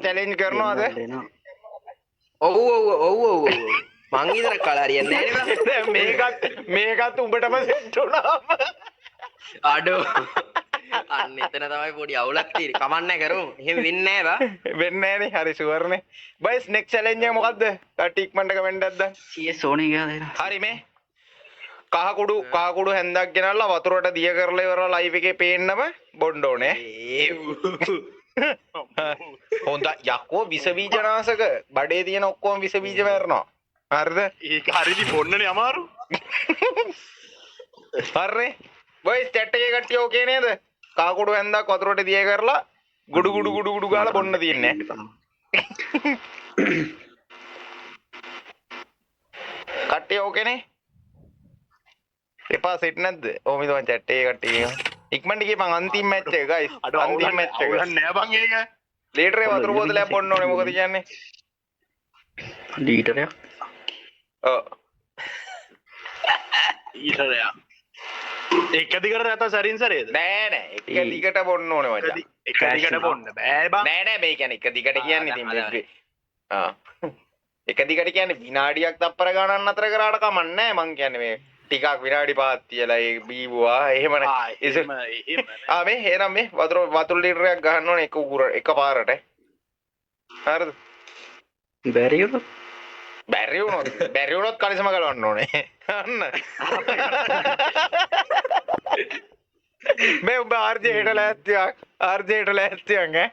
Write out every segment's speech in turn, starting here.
Challenge කරනවාද? ඔව් මං ඉතර කලාරියන්නේ නෑනේ මේකත් උඹටම සෙට් වුණාම අඩෝ අන්න එතන තමයි පොඩි අවුලක් තියෙන්නේ. කමන්නේ කරමු. එහෙම වෙන්නේ නෑ බා. වෙන්නේ නෑනේ. හරි ෂුවර්නේ. බයිස් නෙක්ස්ට් චැලෙන්ජ් එක මොකද්ද? කටි ඉක්මනට කමෙන්ට් එකක් දාන්න. CS සෝනි ගියා දෙනවා. හරි මේ කහකුඩු හැන්දක් ගෙනල්ලා වතුරට දිය කරලා ඉවරලා ලයිව් එකේ පේන්නම බොන්න ඕනේ. හොඳ යකෝ විස බීජනාශක බඩේ තියෙන ඔක්කොම විස බීජ මැරෙනවා. හරිද? ඒක හරිදි බොන්නනේ අමාරු. හරිනේ. බොයිස් chat එකේ කට්ටිය ඕකේ නේද? කහකුඩු හැන්දක් වතුරට දිය කරලා ගුඩු ගාලා බොන්න තියන්නේ. කට්ටිය ඕකේනේ? එපා සෙට් නැද්ද? ඕම ඉතින් chat එකේ කට්ටිය ඉක්මනට ගියපන් අන්තිම මැච් එක ගයිස්. අන්තිම මැච් එක. නෑ බං ඒක. ලීටරේ වතුර බෝතලයක් බොන්න ඕනේ මොකද කියන්නේ? ලීටරයක්. ඔව්. ඊටරයක්. එක දිගට නැත්නම් සරින් සරේද? නෑ එක දිගට බොන්න ඕනේ මචං. එක දිගට බොන්න බෑ බං. නෑ මේ කියන්නේ එක දිගට කියන්නේ ඉතින් එක දිගට කියන්නේ විනාඩියක් තප්පර ගණන් අතර කරාට කමන්නේ නෑ මං කියන්නේ මේ ටිකක් විනාඩි 5ක් තියලා ඒ බීවුවා එහෙම නෑ. මේ එහෙනම් මේ වතුර ලීටරයක් ගහන්න ඕනේ එක පාරට. හරිද? බැරි වුණොත් කලිසම ගලවන්න ඕනේ. අන්න. මේ ඔබ ආර්ජේට ලෑස්තියක් ඈ.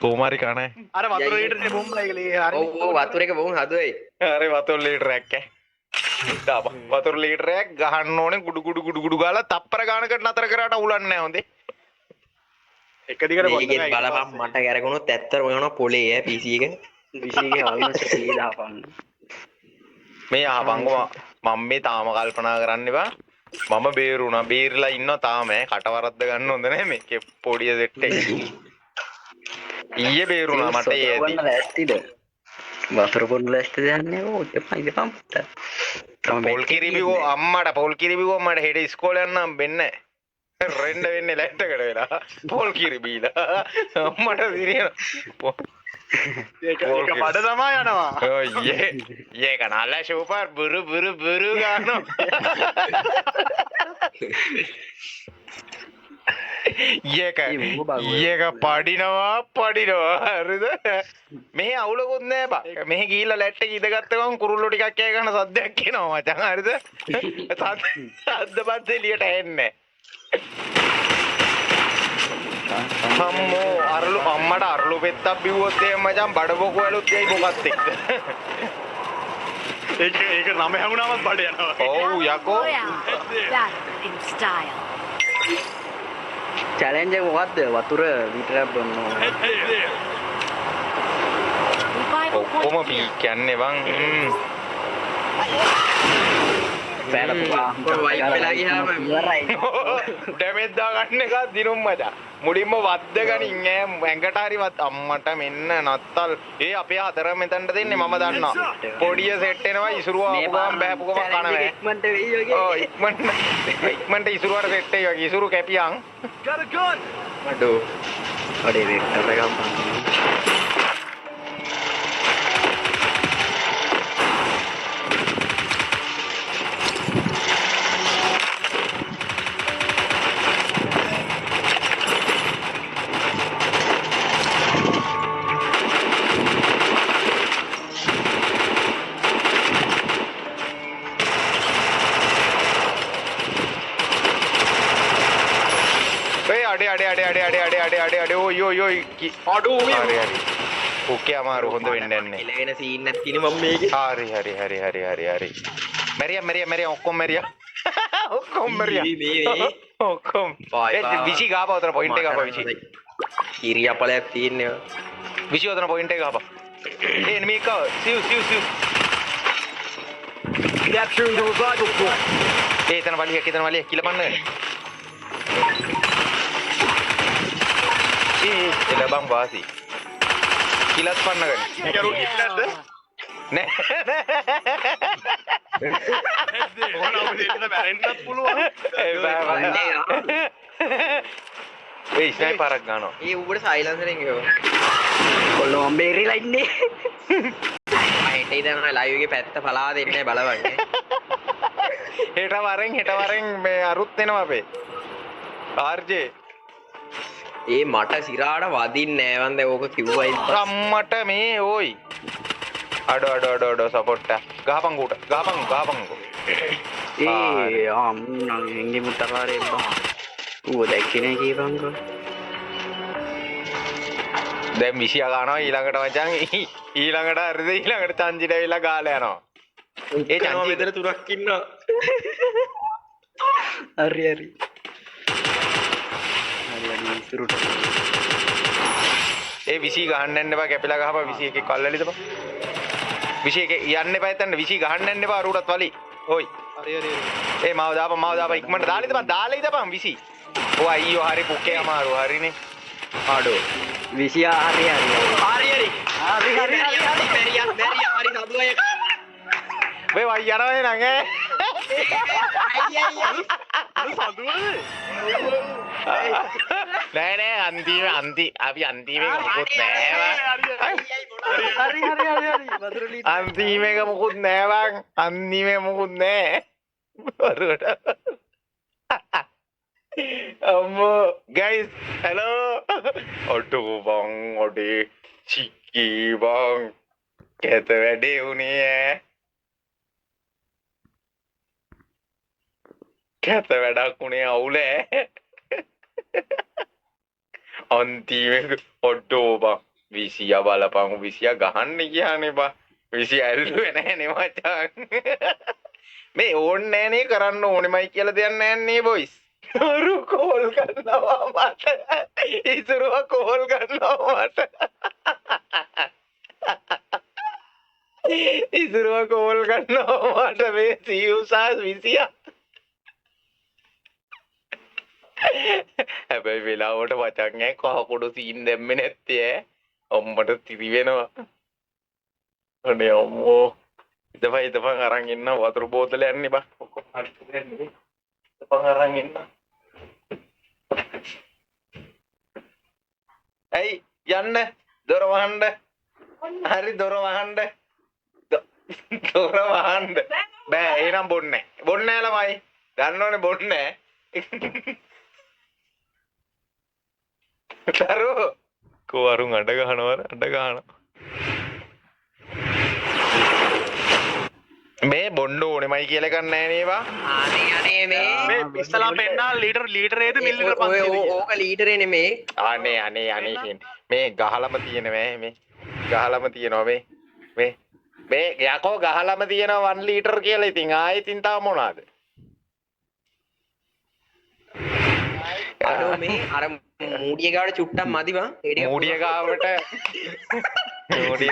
කොමාරි කන්නේ. අර වතුර ලීටරේ බොම්බලා ඒක ලී හරි. ඔව් වතුර එක බොමු හදුවයි. හරි වතුර ලීටරයක් ඈ. දාපන් වතුර ලීටරයක් ගහන්න ඕනේ ගුඩු ගාලා තප්පර ගානකට නතර කරාට උලන්නේ නැහැ හොඳේ. එක දිගට බොන්න. මේකෙත් බලපන් මට ගැරගුණොත් ඇත්තට මොනවා පොලේ ඈ PC එක. PC එකේ almost 100 දාපන්. මේ ආපංගෝ මම මේ තාම කල්පනා කරන්න එපා. මම බේරුණා. බේරිලා ඉන්නවා තාම ඈ. කටවරද්ද ගන්න හොඳ නැහැ මේකේ පොඩිය සෙට් එක. ඊයේ බේරුණා මට ඒ ඇති. වතුර බොන්න ලැස්තිද යන්නේ ඕ ඉතින් පොල් කිරිබිවෝ අම්මට පොල් කිරිබිවෝ මට හෙට ඉස්කෝලේ යන්නම් වෙන්නේ නැහැ. රෙන්ඩ වෙන්නේ ලැට්ටකට වෙලා පොල් කිරිබීලා අම්මට දිරියන ඒක බඩ තමා යනවා. ඔය ඒක නල්ලා සුපර් බුරු ගානෝ. ඒක පඩිනවා හරිද? මෙහෙ අවුලකුත් නෑ බා. මෙහෙ ගිහිල්ලා ලැට් එක ඉඳගත්ත ගමන් කුරුල්ලෝ ටිකක් කෑ ගන්න සද්දයක් එනවා මචං හරිද? සද්දපත් එළියට එන්නේ. අම්මෝ අම්මට අරලු පෙත්තක් බිව්වොත් එහෙම මචං බඩබොකු වලුත් යයි මොකත් එක්ක. ඒක නම හැමුණාමත් බඩ යනවා. ඔව් යකෝ. චැලෙන්ජ් එක මොකද්ද? වතුර ලීටරයක් බොන්න ඕනේ. ඔක්කොම පී කියන්නේ බං. බෑලපුවා. වයිප් වෙලා ගියාම ඉවරයි. ඩැමේජ් දාගන්න එක දිනුම් මචං. මුලින්ම වද්ද ගනින් ඈ ඇඟට හරි අම්මට මෙන්න නත්තල්. ඒ අපේ හතර මෙතනට දෙන්නේ මම දන්නවා. පොඩිය සෙට් වෙනවා ඉසුරුව ආපුවම බෑපුවම කනවා. ඉක්මනට වෙයි වගේ. ඔව් ඉක්මනට ඉසුරුවර සෙට් වෙයි වගේ. ඉසුරු කැපියන්. අඩෝ ඔඩේ වෙක්ටර් එකක් බලන්න. අඩේ ඔය අඩෝ හරි ඕකේ අමාරු හොඳ වෙන්නේ නැහැ. ඉලගෙන සීන් එකක් තියෙන මම මේකේ. හරි. මැරියා ඔක්කොම මැරියා. ඔක්කොම. විසි ගාපා උතර පොයින්ට් එක ගාපා විසි. කිරියපලයක් තියෙන්නේ. විසි උතර පොයින්ට් එක ගාපා. එනිමි එක සිව්. Capturing the revival point. එතන වලිය කිලපන්න. එල බං වාසි. කිලස් පන්න ගන්න. ඒක රුට් නැද්ද? නෑ. ඕනම දෙයකට බැරෙන්නත් පුළුවන්. ඒ ස්නයිපරක් ගන්නවා. ඒ උඹට සයිලන්සරෙන් ගියෝ. කොල්ලෝ මම බේරිලා ඉන්නේ. මම හිතේ ඉඳන් ලයිව් එකේ පැත්ත පලා දෙන්නේ බලවන්නේ. හෙට වරෙන් මේ අරුත් එනවා අපේ ආර්ජේ. ඒ මට සිරාට වදින්නේ නෑ වන්ද ඕක කිව්වයි. අම්මට මේ ඕයි අඩෝ සපොට්ට ගහපං ඒ අම්මා එංගේ මුත්තකාරේ බං. ඌ දැක්කේ නෑ කීපංකෝ. දැන් විසිය ගන්නවා ඊළඟට මචං ඊළඟට හරිද ඊළඟට චන්ජිට ඇවිල්ලා ගාලා යනවා. ඒ චන්ජි විතර තුනක් ඉන්නවා. හරි හරි ඉස්සරට ඒ විසි ගහන්න යන්න එපා කැපිලා ගහපන් 21 එක කල්ලාලිද බං 21 යන්න එපා එතන 20 ගහන්න යන්න එපා අරුටත් වලි ඔයි හරි ඒ මාව දාපන් ඉක්මනට දාලා ඉදපන් 20 ඔය අයියෝ හරි පුකේ අමාරු හරිනේ ආඩෝ 20 හරි හරි සතුයි. වේ වයි යනවා නං නෑ අපි අන්තිමේ මොකුත් නෑ අන්තිමේක මොකුත් නෑ බං අන්තිමේ මොකුත් නෑ වරුවට අම්මෝ ගයිස් හෙලෝ ඔටෝ බං ඔඩේ චික්කී බං කැත වැඩේ උනේ කැත වැඩක් උනේ අවුලෑ අන්තිමේ ඔඩෝ බං 20 බලපං 20 ගහන්න කියන්නේ බා 20 ඇල්ලුවේ නැහනේ මචං මේ ඕන්නේ නෑනේ කරන්න ඕනෙමයි කියලා දෙයක් නෑනේ බොයිස් අරු කෝල් කරනවා මට ඉතුරුව කෝල් කරනවා මට ඉතුරුව කෝල් කරනවා මට මේ සියුසාස් 20 හැබැයි වෙලාවට වචන් ඈ කහකොඩු සීන් දැම්මේ නැත්තේ ඈ අම්මට තිරි වෙනවා අනේ අම්මෝ ඉතපන් අරන් ඉන්න වතුර බෝතලයක් නේ බා ඔක්කොම හරි දෙන්නේ ඉතපන් අරන් ඉන්න ඇයි යන්න දොර වහන්න හරි දොර වහන්න බෑ එහෙනම් බොන්නේ නෑ ළමයි දන්නවනේ බොන්නේ තරු කොවරුන් අඩ ගහනවා මේ බොන්න ඕනෙමයි කියලා එකක් නැහැ නේවා අනේ මේ ඉස්සලා පෙන්නා ලීටර් ඒද මිලිලිටර් 500 ඕක ලීටරේ නෙමේ. අනේ මේ ගහලම තියෙනවා මේ ගහලම තියෙනවා මේ යකෝ ගහලම තියෙනවා 1 ලීටර් කියලා ඉතින් ආයෙ ඉතින් තව මොනවාද අර මේ අර මූඩිය ගාවට චුට්ටක් මදි බං. මූඩිය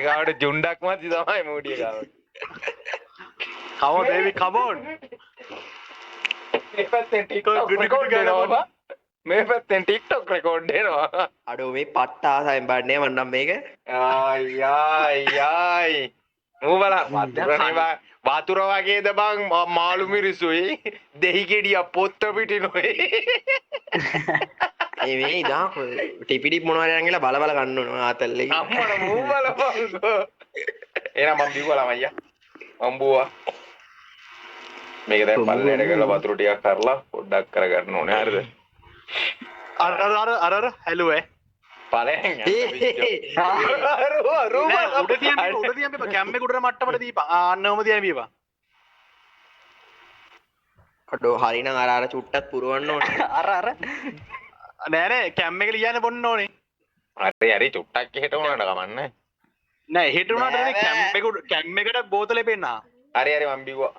ගාවට ජුණ්ඩක් මදි තමයි මූඩිය ගාවට. Come on baby, come on. මේ පැත්තෙන් TikTok record දෙනවා. අඩෝ මේ පට්ට ආසයෙන් බන්නේ මන්නම් මේක. ආයි. මූ බලා වතුර වගේද බං මාළු මිරිසුයි දෙහි ගෙඩිය පොත්ත පිටිනුයි. මේ ඉදා ටිපිඩි මොනවද යන්ගලා බල ගන්න ඕන ආතල්ලේ. අම්මට මූ බලපන්කෝ. එහෙනම් මම බිව්වා ළමයියා. අම්බුවා. මේක දැන් පල්ලෙට ගලා වතුර ටිකක් කරලා පොඩ්ඩක් කරගන්න ඕනේ හරිද? අර හැලුවේ. පලෙන් උඩ තියන්න කැම්මේ කුඩර මට්ටමට දීපන්. ආන්නවම තියන්න බීපන්. අඩෝ හරිනම් අර චුට්ටක් පුරවන්න ඕනේ. අර නෑ කැම් එක ලියන්න බොන්න ඕනේ. හරි චුට්ටක් එහෙට උනාට කමන්නේ. නෑ එහෙට උනාට නෙමෙයි කැම් එකට බෝතලේ පෙන්නා. හරි මම බිව්වා.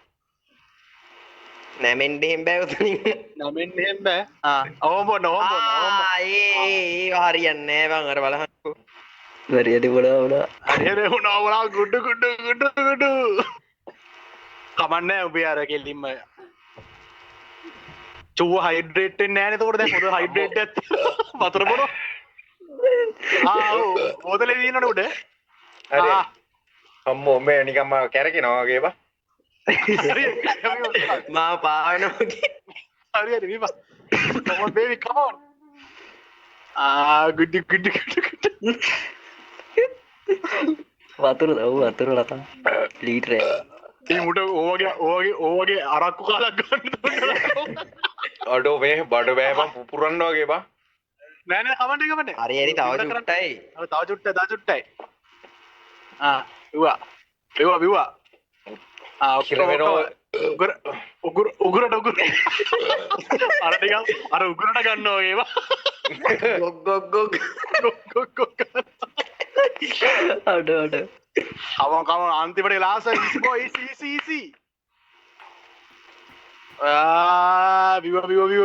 නැමෙන්න එහෙම බෑ උතනින්. නැමෙන්න එහෙම බෑ. ඕම් බොන්න. ඒ හරියන්නේ නෑ බං අර බලහන්කෝ. හරියට බොලා. හරියට වුණා ගුඩු. කමන්නේ උඹ අර කෙල්ලින්ම. චුව හයිඩ්‍රේට් වෙන්නේ නැහැ නේද? ඒකට දැන් පොඩ හයිඩ්‍රේට් එකක් වතුර බොනවා. ඔව්. බෝතලේ දිනනකොට උඩ. හරි. අම්මෝ මේ නිකම්ම කැරකිනවා වගේ බා. මා පාවෙනවා. හරි විපා. come on baby come on. good. වතුර වතුර ලතා ලීටරය ඒ මුට ඕවගේ අරක්කු කාලක් ගන්න අඩෝ මේ බඩ බෑම පුපුරන්න වගේ බා නෑන කමටකමට හරි හරි තව චුට්ටයි තව චුට්ට චුට්ටයි විවා විවා විවා උගුරට උගුර අරටික අර උගුරට ගන්න වගේවා අඩ අඩ අවකම අන්තිමට ලාස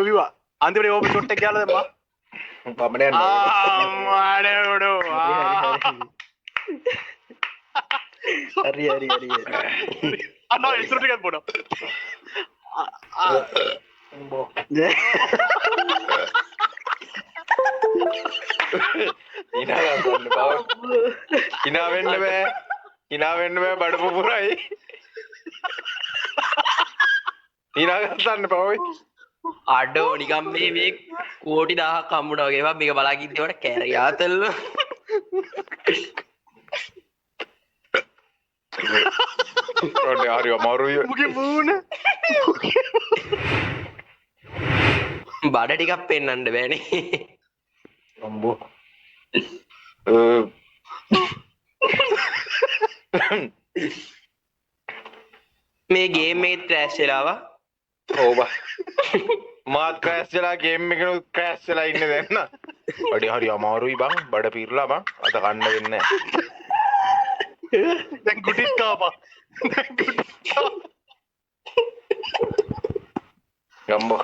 විවා අන්තිමට ඕප චොට්ට කියල දෙවා පමණයන් මාඩඩෝ හරි හරි හරි අන්න ඉස්රටිකත් පොඩ හිනාගන්න බව හිනාවෙන්න බෑ හිනාවෙන්න බෑ බඩ පුපුරයි හිනාගන්න පවයි අඩෝ නිකම් මේ කෝටි 1000ක් හම්බුණා වගේ ඒවා මේක බලාගිද්දීවට කැරියාතල්ල ඔන්න හරි අමාරුයි මුගේ මූණ බඩ ටිකක් පෙන්වන්න බෑනේ අම්බෝ මේ ගේම් එකේ ක්‍රෑෂ් වෙලාවා ඕ බා මාත් ක්‍රෑෂ් වෙලා ගේම් එකේ ක්‍රෑෂ් වෙලා ඉන්නේ දැන් නා අඩි හරි අමාරුයි බං බඩ පිරලා බං අත කන්න වෙන්නේ නැහැ දැන් ගුටිත් කාපා ගම්බෝ